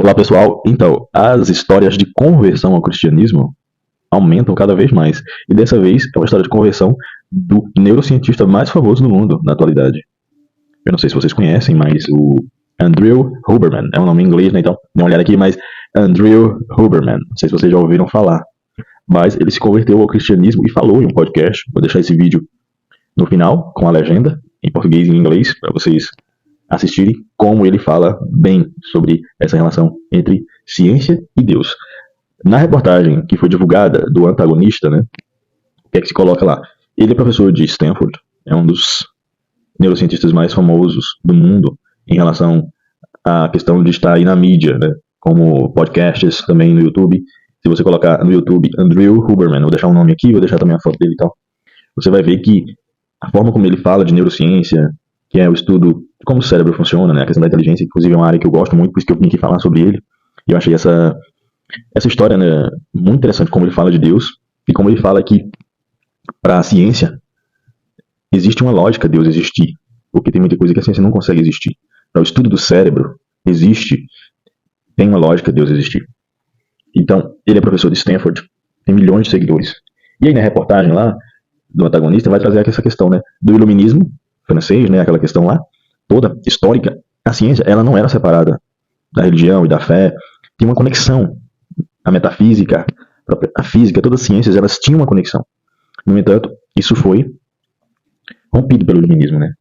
Olá pessoal, então, as histórias de conversão ao cristianismo aumentam cada vez mais, e dessa vez é uma história de conversão do neurocientista mais famoso do mundo na atualidade. Eu não sei se vocês conhecem, mas o Andrew Huberman, é um nome em inglês, né, então dê uma olhada aqui, mas Andrew Huberman, não sei se vocês já ouviram falar, mas ele se converteu ao cristianismo e falou em um podcast. Vou deixar esse vídeo no final, com a legenda, em português e em inglês, para vocês assistirem como ele fala bem sobre essa relação entre ciência e Deus. Na reportagem que foi divulgada do antagonista, né, o que é que se coloca lá? Ele é professor de Stanford, é um dos neurocientistas mais famosos do mundo em relação à questão de estar aí na mídia, né, como podcasts também no YouTube. Se você colocar no YouTube Andrew Huberman, vou deixar o nome aqui, vou deixar também a foto dele e tal, você vai ver que a forma como ele fala de neurociência, que é o estudo de como o cérebro funciona, né, a questão da inteligência, inclusive é uma área que eu gosto muito, por isso que eu vim aqui falar sobre ele. E eu achei essa história, né, muito interessante, como ele fala de Deus e como ele fala que para a ciência existe uma lógica Deus existir, porque tem muita coisa que a ciência não consegue existir. Para o estudo do cérebro tem uma lógica Deus existir. Então, ele é professor de Stanford, tem milhões de seguidores. E aí na reportagem lá do antagonista vai trazer essa questão, né, do iluminismo francês, né, aquela questão lá toda histórica. A ciência, ela não era separada da religião e da fé, tinha uma conexão. A metafísica, a física, todas as ciências, elas tinham uma conexão. No entanto, isso foi rompido pelo iluminismo, né?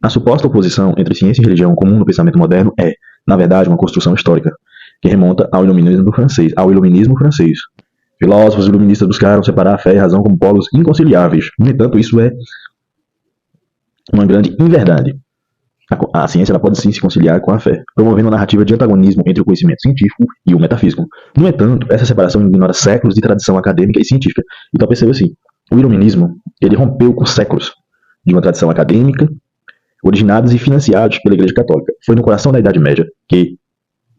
A suposta oposição entre ciência e religião comum no pensamento moderno é, na verdade, uma construção histórica que remonta ao iluminismo francês. Filósofos iluministas buscaram separar a fé e a razão como polos inconciliáveis. No entanto, isso é uma grande inverdade. A ciência ela pode sim se conciliar com a fé, promovendo uma narrativa de antagonismo entre o conhecimento científico e o metafísico. No entanto, essa separação ignora séculos de tradição acadêmica e científica. Então perceba assim, o iluminismo ele rompeu com séculos de uma tradição acadêmica, originados e financiados pela Igreja Católica. Foi no coração da Idade Média que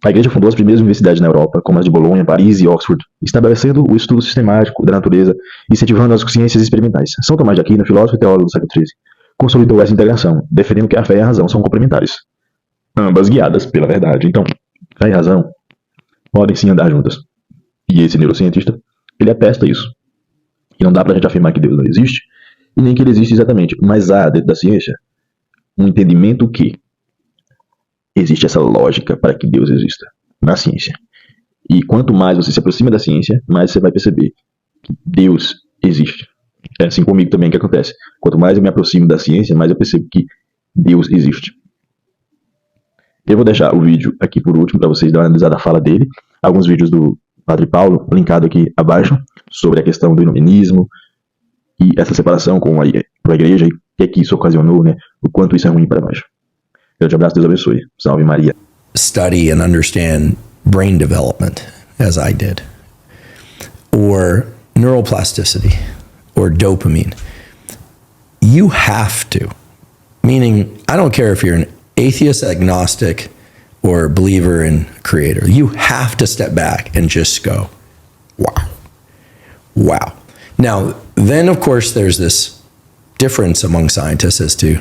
a Igreja fundou as primeiras universidades na Europa, como as de Bolonha, Paris e Oxford, estabelecendo o estudo sistemático da natureza, incentivando as ciências experimentais. São Tomás de Aquino, filósofo e teólogo do século XIII, consolidou essa integração, defendendo que a fé e a razão são complementares, ambas guiadas pela verdade. Então, fé e razão podem sim andar juntas. E esse neurocientista, ele atesta isso. E não dá pra gente afirmar que Deus não existe, e nem que ele existe exatamente, mas há dentro da ciência um entendimento que existe essa lógica para que Deus exista na ciência. E quanto mais você se aproxima da ciência, mais você vai perceber que Deus existe. É assim comigo também que acontece. Quanto mais eu me aproximo da ciência, mais eu percebo que Deus existe. Eu vou deixar o vídeo aqui por último para vocês darem uma analisada na fala dele. Alguns vídeos do Padre Paulo, linkado aqui abaixo, sobre a questão do iluminismo e essa separação com a igreja, e o que é que isso ocasionou, né? O quanto isso é ruim para nós. Grande abraço, Deus abençoe. Salve Maria. Study and understand brain development, as I did, or neuroplasticity, or dopamine. You have to, meaning I don't care if you're an atheist, agnostic, or believer in creator, you have to step back and just go, wow, wow. Now, then of course there's this difference among scientists as to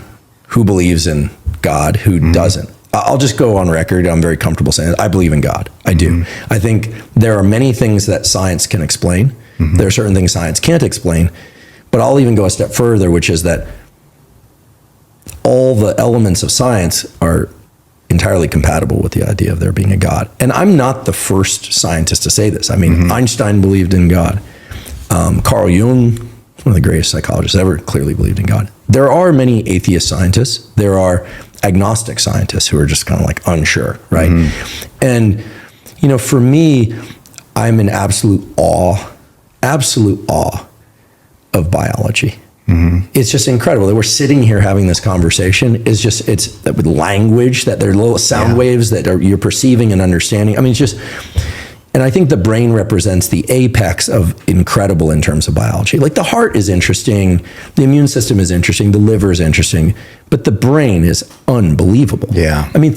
who believes in God, who doesn't. I'll just go on record. I'm very comfortable saying I believe in God. I do. I think there are many things that science can explain. There are certain things science can't explain. But I'll even go a step further, which is that all the elements of science are entirely compatible with the idea of there being a God. And I'm not the first scientist to say this. I mean, Einstein believed in God. Carl Jung, one of the greatest psychologists ever, clearly believed in God. There are many atheist scientists. There are agnostic scientists who are just kind of like unsure, right? And, you know, for me, I'm in absolute awe of biology. It's just incredible that we're sitting here having this conversation. It's that with language, that there are little sound waves that you're perceiving and understanding. I mean, it's just, and I think the brain represents the apex of incredible in terms of biology. Like the heart is interesting, the immune system is interesting, the liver is interesting, but the brain is unbelievable. Yeah. I mean,